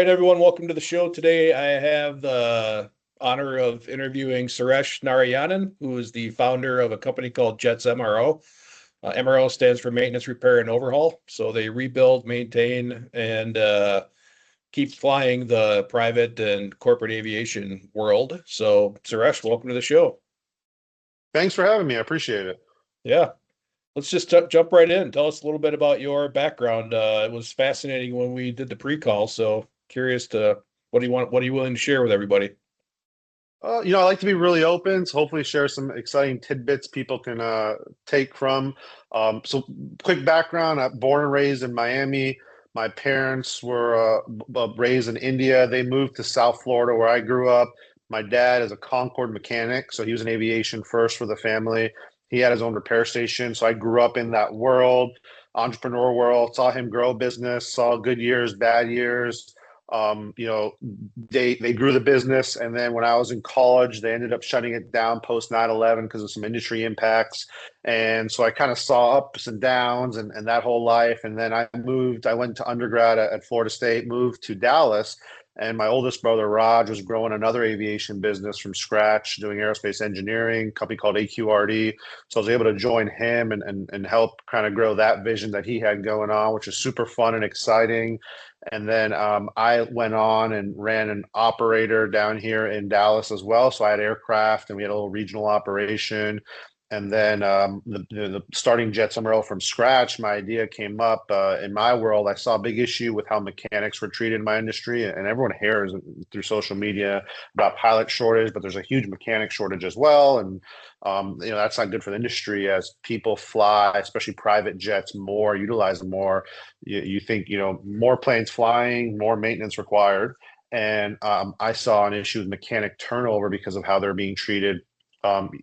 right, everyone, welcome to the show. Today I have the honor of interviewing Suresh Narayanan, who is the founder of a company called Jets MRO. MRO stands for Maintenance, Repair, and Overhaul. So they rebuild, maintain, and keep flying the private and corporate aviation world. So, Suresh, welcome to the show. Thanks for having me. I appreciate it. Yeah, let's just jump right in. Tell us a little bit about your background. It was fascinating when we did the pre-call, so curious to what are you willing to share with everybody? I like to be really open, so hopefully share some exciting tidbits people can take from. So quick background, I'm born and raised in Miami. My parents were raised in India. They moved to South Florida where I grew up. My dad is a Concorde mechanic, so he was in aviation first for the family. He had his own repair station, so I grew up in that world, entrepreneur world, saw him grow business, saw good years, bad years. Um, you know, they grew the business, and then when I was in college they ended up shutting it down post 9/11 because of some industry impacts. And so I kind of saw ups and downs and that whole life. And then I went to undergrad at Florida State, moved to Dallas, and my oldest brother Raj was growing another aviation business from scratch, doing aerospace engineering, a company called AQRD. So I was able to join him and help kind of grow that vision that he had going on, which is super fun and exciting. And then I went on and ran an operator down here in Dallas as well. So I had aircraft and we had a little regional operation. And then the starting Jets MRO from scratch, my idea came up in my world. I saw a big issue with how mechanics were treated in my industry, and everyone hears through social media about pilot shortage, but there's a huge mechanic shortage as well. And that's not good for the industry as people fly, especially private jets, more, utilize them more. You think, more planes flying, more maintenance required. And I saw an issue with mechanic turnover because of how they're being treated,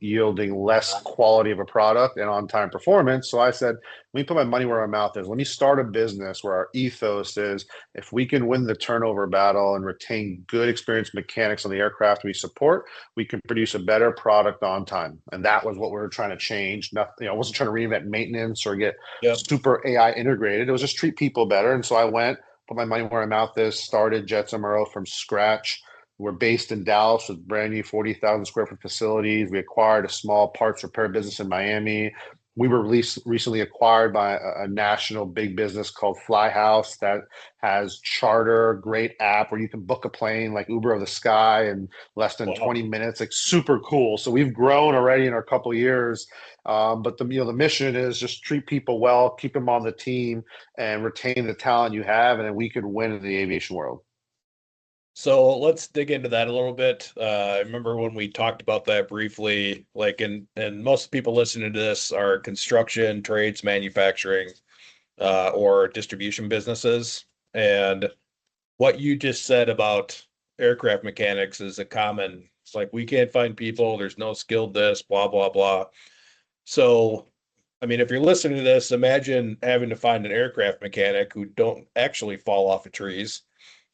yielding less quality of a product and on-time performance. So I said, let me put my money where my mouth is. Let me start a business where our ethos is, if we can win the turnover battle and retain good experienced mechanics on the aircraft we support, we can produce a better product on time. And that was what we were trying to change. Nothing, I wasn't trying to reinvent maintenance or get Yep. super AI integrated. It was just treat people better. And so I went, put my money where my mouth is, started Jets MRO from scratch. We're based in Dallas with brand new 40,000 square foot facilities. We acquired a small parts repair business in Miami. We were recently acquired by a national big business called Flyhouse that has charter, great app where you can book a plane like Uber of the Sky in less than Wow. 20 minutes. Like super cool. So we've grown already in a couple of years. But the mission is just treat people well, keep them on the team, and retain the talent you have, and then we could win in the aviation world. So let's dig into that a little bit. I remember when we talked about that briefly, like, and most people listening to this are construction, trades, manufacturing, or distribution businesses. And what you just said about aircraft mechanics is a common, it's like we can't find people, there's no skilled this, blah, blah, blah. So, I mean, if you're listening to this, imagine having to find an aircraft mechanic who don't actually fall off of trees,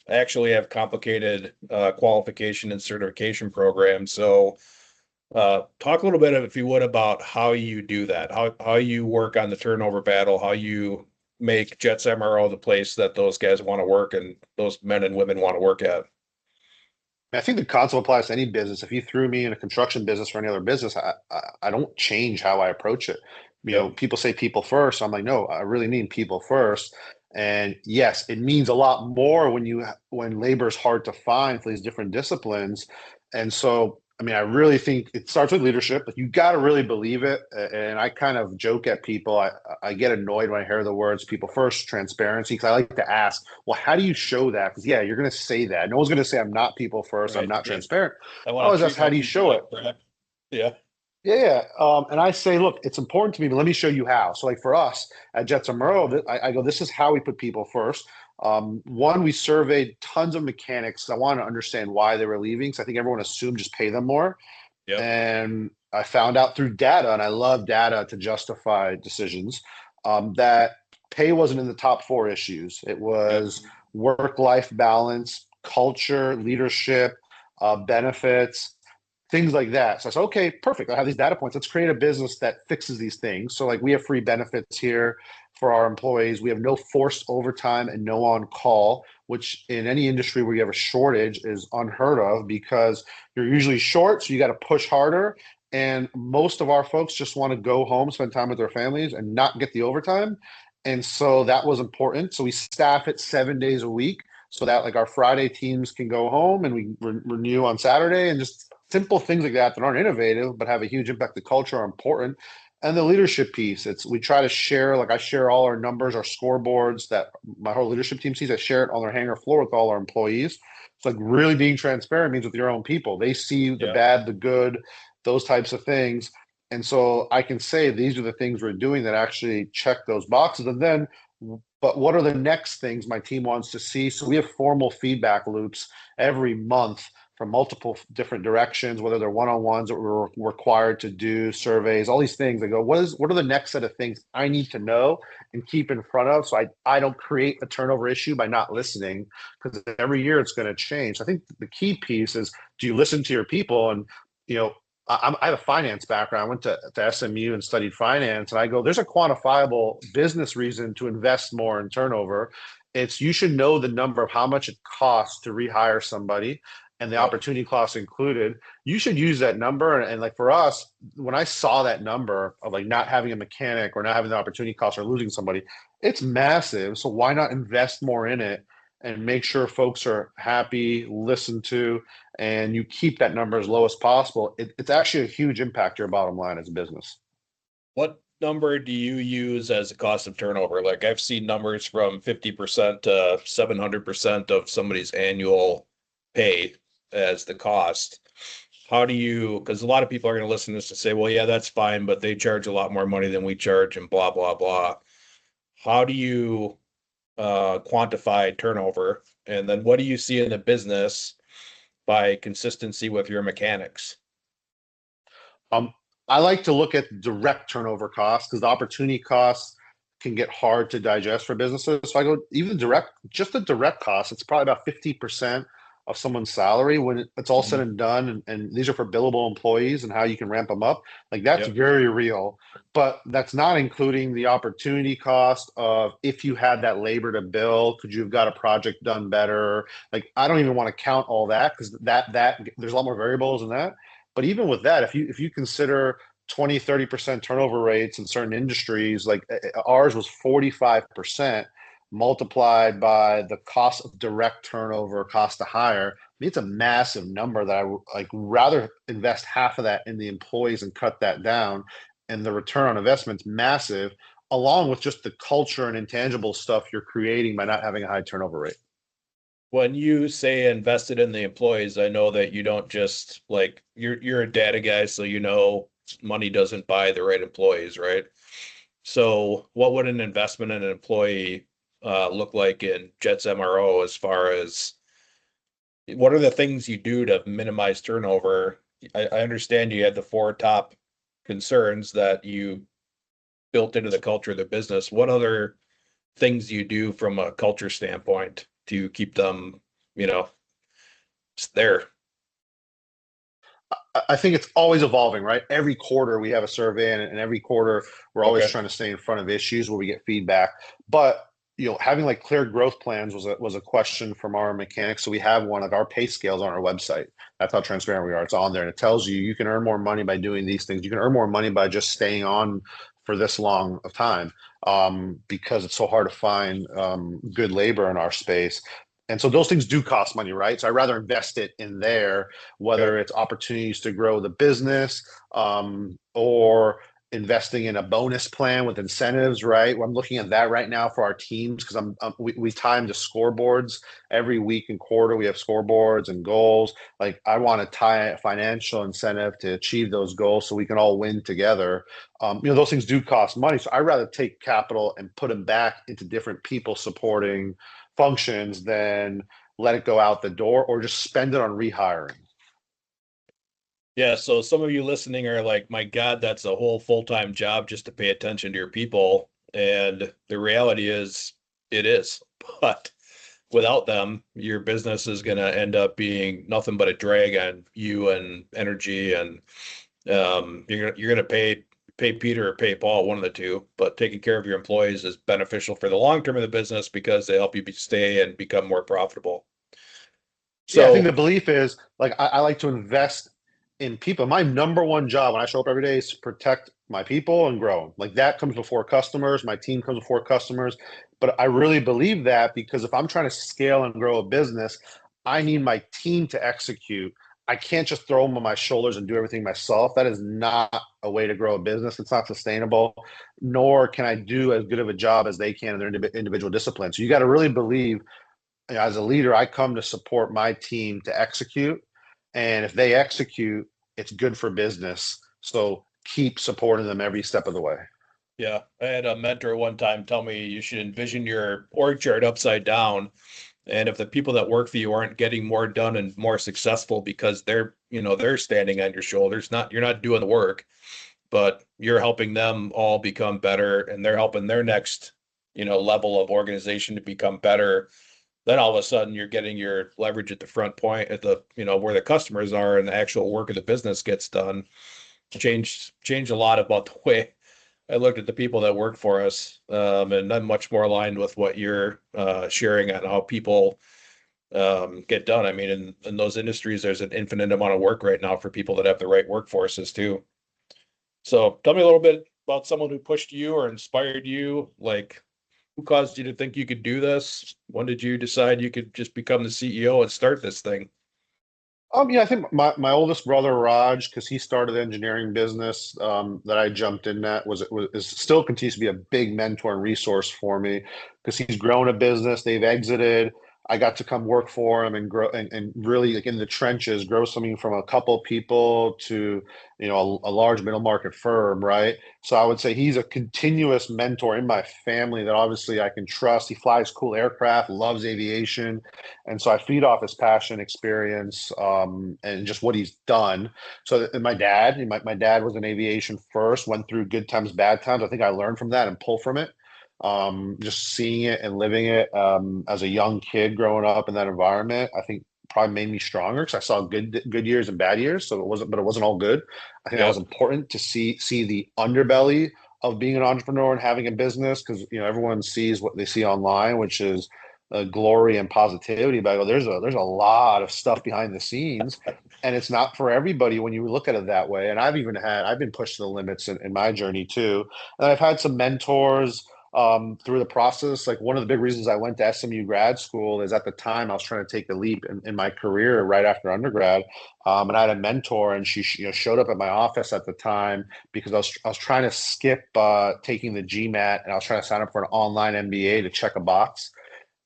actually have complicated qualification and certification programs. So, talk a little bit, if you would, about how you do that, how you work on the turnover battle, how you make Jets MRO the place that those guys want to work and those men and women want to work at. I think the concept applies to any business. If you threw me in a construction business or any other business, I don't change how I approach it. Yep. People say people first. I'm like, no, I really mean people first. And yes, it means a lot more when labor is hard to find for these different disciplines. And so, I mean, I really think it starts with leadership. Like you got to really believe it. And I kind of joke at people. I get annoyed when I hear the words "people first," transparency, because I like to ask, well, how do you show that? Because yeah, you're going to say that. No one's going to say I'm not people first. I'm Right. not Yeah. transparent. I I want to always ask, treat how my do you people show it? like crap. Yeah. Yeah. And I say, look, it's important to me, but let me show you how. So, like for us at Jets MRO, I go, this is how we put people first. One, we surveyed tons of mechanics. I want to understand why they were leaving. So I think everyone assumed just pay them more. Yep. And I found out through data, and I love data to justify decisions, that pay wasn't in the top four issues. It Yep. was work-life balance, culture, leadership, benefits, things like that. So I said, okay, perfect. I have these data points. Let's create a business that fixes these things. So like we have free benefits here for our employees. We have no forced overtime and no on call. which in any industry where you have a shortage is unheard of because you're usually short, so you got to push harder. And most of our folks just want to go home, spend time with their families, and not get the overtime. And so that was important. So we staff it 7 days a week so that like our Friday teams can go home and we renew on Saturday, and just simple things like that that aren't innovative but have a huge impact. The culture are important. And the leadership piece, it's we try to share, like I share all our numbers, our scoreboards that my whole leadership team sees. I share it on their hangar floor with all our employees. It's like really being transparent means with your own people. They see the Yeah. bad, the good, those types of things. And so I can say these are the things we're doing that actually check those boxes. And then, but what are the next things my team wants to see? So we have formal feedback loops every month from multiple different directions, whether they're one-on-ones that we're required to do, surveys, all these things. I go, what are the next set of things I need to know and keep in front of, so I don't create a turnover issue by not listening, because every year it's going to change. I think the key piece is, do you listen to your people? And you know, I have a finance background. I went to SMU and studied finance, and I go, there's a quantifiable business reason to invest more in turnover. It's you should know the number of how much it costs to rehire somebody and the Yep. opportunity costs included. You should use that number. And like for us, when I saw that number of like not having a mechanic or not having the opportunity costs or losing somebody, it's massive. So why not invest more in it and make sure folks are happy, listened to, and you keep that number as low as possible? It's actually a huge impact to your bottom line as a business. What number do you use as a cost of turnover? Like I've seen numbers from 50% to 700% of somebody's annual pay as the cost. How do you, because a lot of people are going to listen to this and say, well, yeah, that's fine, but they charge a lot more money than we charge and blah, blah, blah. How do you quantify turnover? And then what do you see in the business by consistency with your mechanics? Um, I like to look at direct turnover costs because the opportunity costs can get hard to digest for businesses. So I go even direct, just the direct cost, it's probably about 50% of someone's salary when it's all said Mhm. and done. And these are for billable employees and how you can ramp them up. Like that's Yep. very real. But that's not including the opportunity cost of if you had that labor to bill, could you have got a project done better? Like I don't even want to count all that because that there's a lot more variables in that. But even with that, if you consider 20-30% turnover rates in certain industries, like ours was 45% multiplied by the cost of direct turnover, cost to hire. I mean, it's a massive number that I like rather invest half of that in the employees and cut that down. And the return on investment's massive, along with just the culture and intangible stuff you're creating by not having a high turnover rate. When you say invested in the employees, I know that you don't just like you're a data guy, so you know money doesn't buy the right employees, right? So what would an investment in an employee look like in Jets MRO as far as what are the things you do to minimize turnover? I understand you had the four top concerns that you built into the culture of the business. What other things do you do from a culture standpoint to keep them, you know, there? I think it's always evolving, right? Every quarter we have a survey, and every quarter we're always Okay. trying to stay in front of issues where we get feedback. But having like clear growth plans was a question from our mechanics. So we have one of our pay scales on our website. That's how transparent we are. It's on there, and it tells you you can earn more money by doing these things. You can earn more money by just staying on for this long of time, because it's so hard to find good labor in our space. And so those things do cost money, right? So I'd rather invest it in there, Okay. whether it's opportunities to grow the business, or investing in a bonus plan with incentives, right? Well, I'm looking at that right now for our teams because we tie them to scoreboards every week and quarter. We have scoreboards and goals. Like I want to tie a financial incentive to achieve those goals so we can all win together. Those things do cost money. So I'd rather take capital and put them back into different people supporting functions than let it go out the door or just spend it on rehiring. Yeah, so some of you listening are like, my God, that's a whole full-time job just to pay attention to your people. And the reality is it is. But without them, your business is going to end up being nothing but a drag on you and energy. And you're gonna pay pay Peter or pay Paul, one of the two, but taking care of your employees is beneficial for the long term of the business because they help you stay and become more profitable. Yeah, I think So the belief is like I like to invest in people. My number one job when I show up every day is to protect my people and grow 'em. Like that comes before customers. My team comes before customers. But I really believe that because if I'm trying to scale and grow a business, I need my team to execute. I can't just throw them on my shoulders and do everything myself. That is not a way to grow a business. It's not sustainable, nor can I do as good of a job as they can in their individual disciplines. So you got to really believe as a leader, I come to support my team to execute. And if they execute, it's good for business. So keep supporting them every step of the way. yeah, I had a mentor one time tell me you should envision your org chart upside down. And if the people that work for you aren't getting more done and more successful because they're standing on your shoulders, not you're not doing the work, but you're helping them all become better and they're helping their next, level of organization to become better. Then all of a sudden you're getting your leverage at the front point at the, where the customers are and the actual work of the business gets done. Change a lot about the way I looked at the people that work for us, and I'm much more aligned with what you're sharing on how people get done. I mean, in those industries, there's an infinite amount of work right now for people that have the right workforces too. So tell me a little bit about someone who pushed you or inspired you, like who caused you to think you could do this? When did you decide you could just become the CEO and start this thing? Yeah, I think my oldest brother Raj, because he started the engineering business that I jumped in at, was is still continues to be a big mentor and resource for me because he's grown a business. They've exited. I got to come work for him and grow and really like in the trenches, grow something from a couple people to a large middle market firm, right? So I would say he's a continuous mentor in my family that obviously I can trust. He flies cool aircraft, loves aviation, and so I feed off his passion, experience, and just what he's done. So, and my dad was in aviation first, went through good times, bad times. I think I learned from that and pull from it. Just seeing it and living it as a young kid growing up in that environment, I think probably made me stronger because I saw good years and bad years. So it wasn't all good. I think that was Yep. important to see the underbelly of being an entrepreneur and having a business because everyone sees what they see online, which is glory and positivity, but I go, there's a lot of stuff behind the scenes, and it's not for everybody when you look at it that way. And I've been pushed to the limits in my journey too, and I've had some mentors through the process. Like one of the big reasons I went to SMU grad school is at the time I was trying to take a leap in my career right after undergrad, and I had a mentor, and she showed up at my office at the time because I was trying to skip taking the GMAT, and I was trying to sign up for an online MBA to check a box.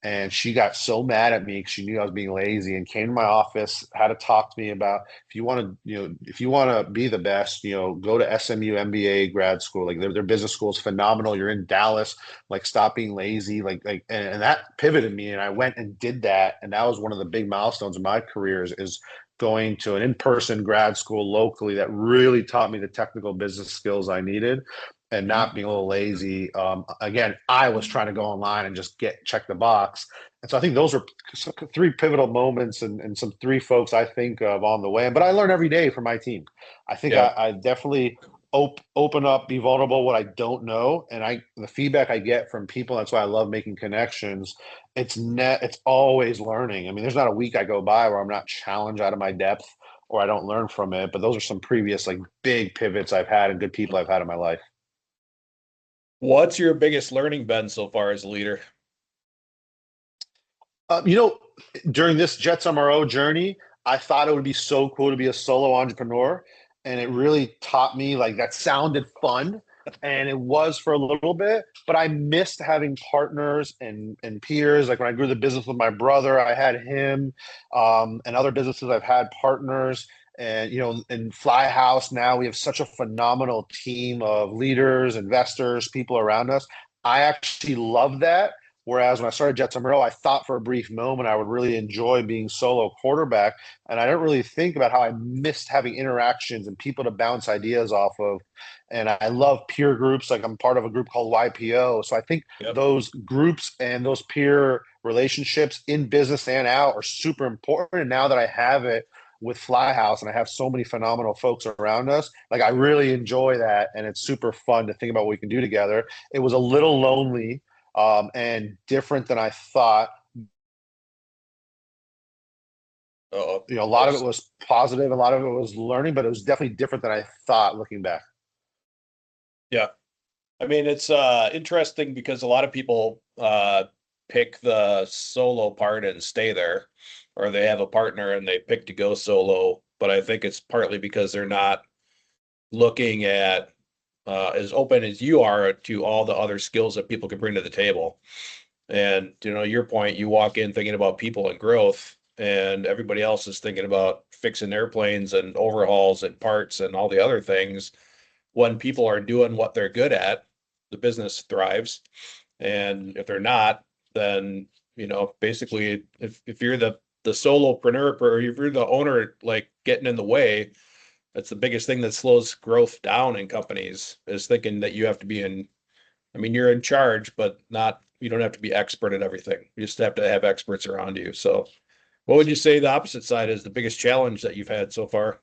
And she got so mad at me because she knew I was being lazy and came to my office, had to talk to me about if you want to be the best, go to SMU MBA grad school. Like their business school is phenomenal. You're in Dallas, like stop being lazy. And that pivoted me. And I went and did that. And that was one of the big milestones in my career is going to an in-person grad school locally that really taught me the technical business skills I needed and Mhm. not being a little lazy. Again, I was trying to go online and just check the box. And so I think those are three pivotal moments and some three folks I think of on the way. But I learn every day from my team. I think Yep. I definitely open up, be vulnerable, what I don't know. And the feedback I get from people, that's why I love making connections. It's always learning. I mean, there's not a week I go by where I'm not challenged out of my depth or I don't learn from it. But those are some previous like big pivots I've had and good people I've had in my life. What's your biggest learning been so far as a leader? Uh, you know, During this Jets MRO journey, I thought it would be so cool to be a solo entrepreneur. And it really taught me like that sounded fun. And it was for a little bit, but I missed having partners and peers. Like when I grew the business with my brother, I had him, and other businesses I've had partners. And in Fly House now we have such a phenomenal team of leaders, investors, people around us. I actually love that. Whereas when I started Jets MRO, I thought for a brief moment I would really enjoy being solo quarterback. And I didn't really think about how I missed having interactions and people to bounce ideas off of. And I love peer groups. Like I'm part of a group called YPO. So I think Yep. those groups and those peer relationships in business and out are super important. And now that I have it, with Flyhouse, and I have so many phenomenal folks around us. Like I really enjoy that, and it's super fun to think about what we can do together. It was a little lonely and different than I thought. Uh-oh. A lot of it was positive, a lot of it was learning, but it was definitely different than I thought looking back. Yeah. I mean, it's interesting because a lot of people pick the solo part and stay there, or they have a partner and they pick to go solo. But I think it's partly because they're not looking at as open as you are to all the other skills that people can bring to the table. And your point, you walk in thinking about people and growth, and everybody else is thinking about fixing airplanes and overhauls and parts and all the other things. When people are doing what they're good at, the business thrives. And if they're not, then basically if you're the solopreneur or if you're the owner like getting in the way, that's the biggest thing that slows growth down in companies is thinking that you have to be in. I mean, you're in charge, but not, you don't have to be expert at everything. You just have to have experts around you. So what would you say the opposite side is the biggest challenge that you've had so far?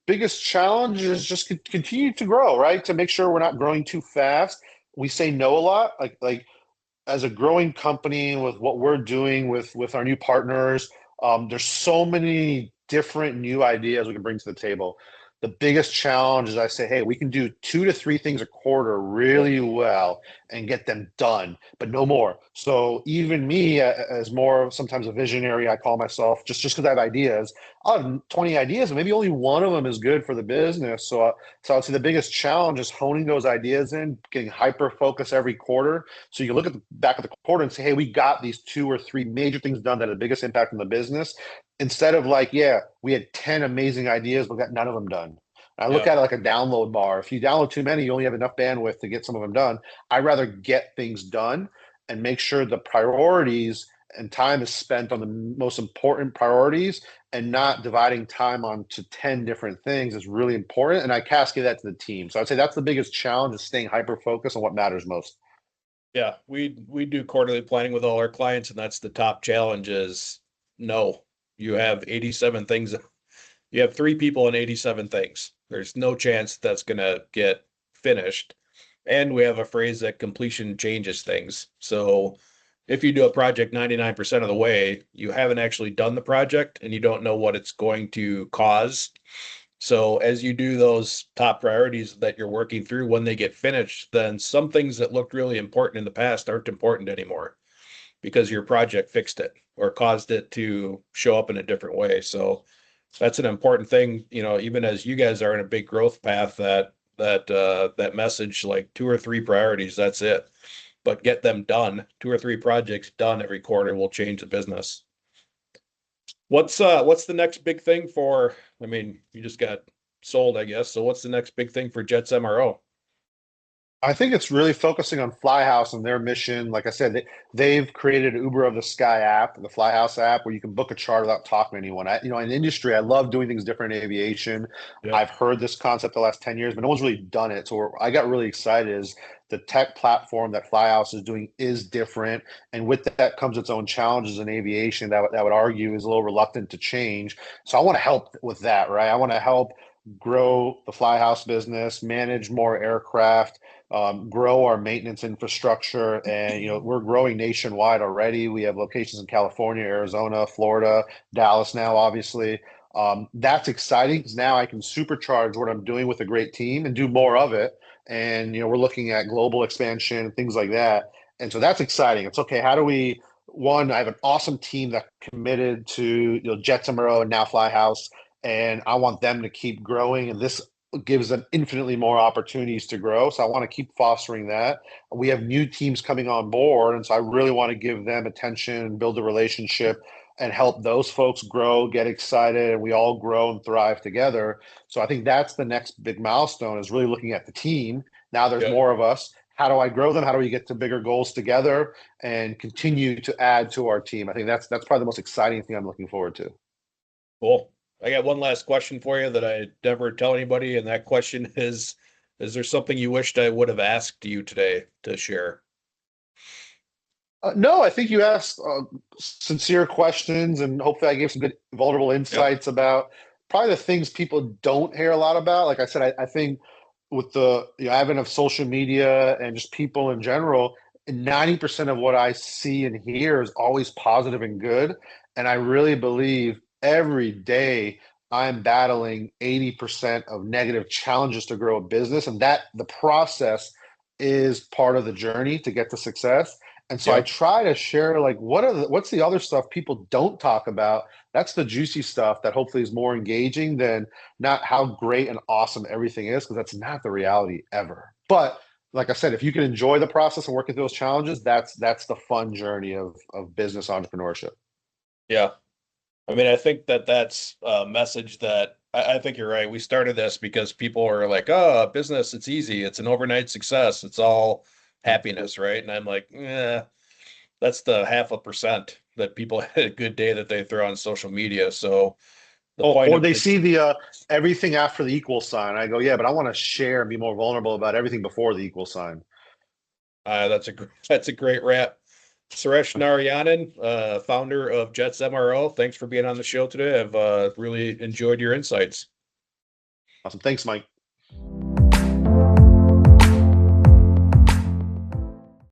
Biggest challenge is just continue to grow, right? To make sure we're not growing too fast. We say no a lot, like as a growing company with what we're doing with our new partners. There's so many different new ideas we can bring to the table. The biggest challenge is I say, hey, we can do 2 to 3 things a quarter really well and get them done, but no more. So even me, as more of sometimes a visionary, I call myself, just because I have ideas. I'll have 20 ideas, and maybe only one of them is good for the business. So I'd say the biggest challenge is honing those ideas in, getting hyper focused every quarter. So you can look at the back of the quarter and say, hey, we got these 2 or 3 major things done that had the biggest impact on the business. Instead of like, yeah, we had 10 amazing ideas, but got none of them done. I look Yeah, at it like a download bar. If you download too many, you only have enough bandwidth to get some of them done. I'd rather get things done and make sure the priorities and time is spent on the most important priorities and not dividing time onto 10 different things is really important. And I cascade that to the team. So I'd say that's the biggest challenge is staying hyper focused on what matters most. yeah. We do quarterly planning with all our clients, and that's the top challenge is no. You have 87 things. You have three people and 87 things. There's no chance that's gonna get finished. And we have a phrase that completion changes things. So if you do a project 99% of the way, you haven't actually done the project and you don't know what it's going to cause. So as you do those top priorities that you're working through, when they get finished, then some things that looked really important in the past aren't important anymore because your project fixed it or caused it to show up in a different way. So that's an important thing, even as you guys are in a big growth path, that message, like 2 or 3 priorities, that's it. But get them done. 2 or 3 projects done every quarter will change the business. What's the next big thing for, I mean, you just got sold, I guess. So what's the next big thing for Jets MRO? I think it's really focusing on Flyhouse and their mission. Like I said, they've created an Uber of the Sky app, the Flyhouse app, where you can book a charter without talking to anyone. In industry, I love doing things different in aviation. Yeah, I've heard this concept the last 10 years, but no one's really done it. So I got really excited is the tech platform that Flyhouse is doing is different. And with that comes its own challenges in aviation that would argue is a little reluctant to change. So I want to help with that, right? I want to help grow the Flyhouse business, manage more aircraft, grow our maintenance infrastructure. And, we're growing nationwide already. We have locations in California, Arizona, Florida, Dallas now, obviously. That's exciting because now I can supercharge what I'm doing with a great team and do more of it. And, we're looking at global expansion, things like that. And so that's exciting. It's okay. How do we, one, I have an awesome team that committed to, Jets MRO and now Flyhouse, and I want them to keep growing. And this gives them infinitely more opportunities to grow. So I want to keep fostering that. We have new teams coming on board, and so I really want to give them attention, build a relationship, and help those folks grow, get excited, and we all grow and thrive together. So I think that's the next big milestone is really looking at the team. Now there's yeah, more of us. How do I grow them? How do we get to bigger goals together and continue to add to our team? I think that's probably the most exciting thing I'm looking forward to. cool. I got one last question for you that I never tell anybody, and that question is there something you wished I would have asked you today to share? No, I think you asked sincere questions, and hopefully, I gave some good, vulnerable Yep. insights about probably the things people don't hear a lot about. Like I said, I think with the advent of social media and just people in general, 90% of what I see and hear is always positive and good. And I really believe every day I'm battling 80% of negative challenges to grow a business, and that the process is part of the journey to get to success. And so I Yep. try to share like what's the other stuff people don't talk about. That's the juicy stuff that hopefully is more engaging than not how great and awesome everything is, because that's not the reality ever. But like I said, if you can enjoy the process and working through those challenges, that's the fun journey of business entrepreneurship. Yeah. I mean, I think that that's a message that I think you're right. We started this because people are like, oh, business, it's easy. It's an overnight success. It's all happiness, right? And I'm like, yeah, that's the half a percent that people had a good day that they throw on social media. So the Oh, point or of they it's see the everything after the equal sign. I go, yeah, but I want to share and be more vulnerable about everything before the equal sign. that's a great wrap. Suresh Narayanan, founder of Jets MRO. Thanks for being on the show today. I've really enjoyed your insights. Awesome. Thanks, Mike.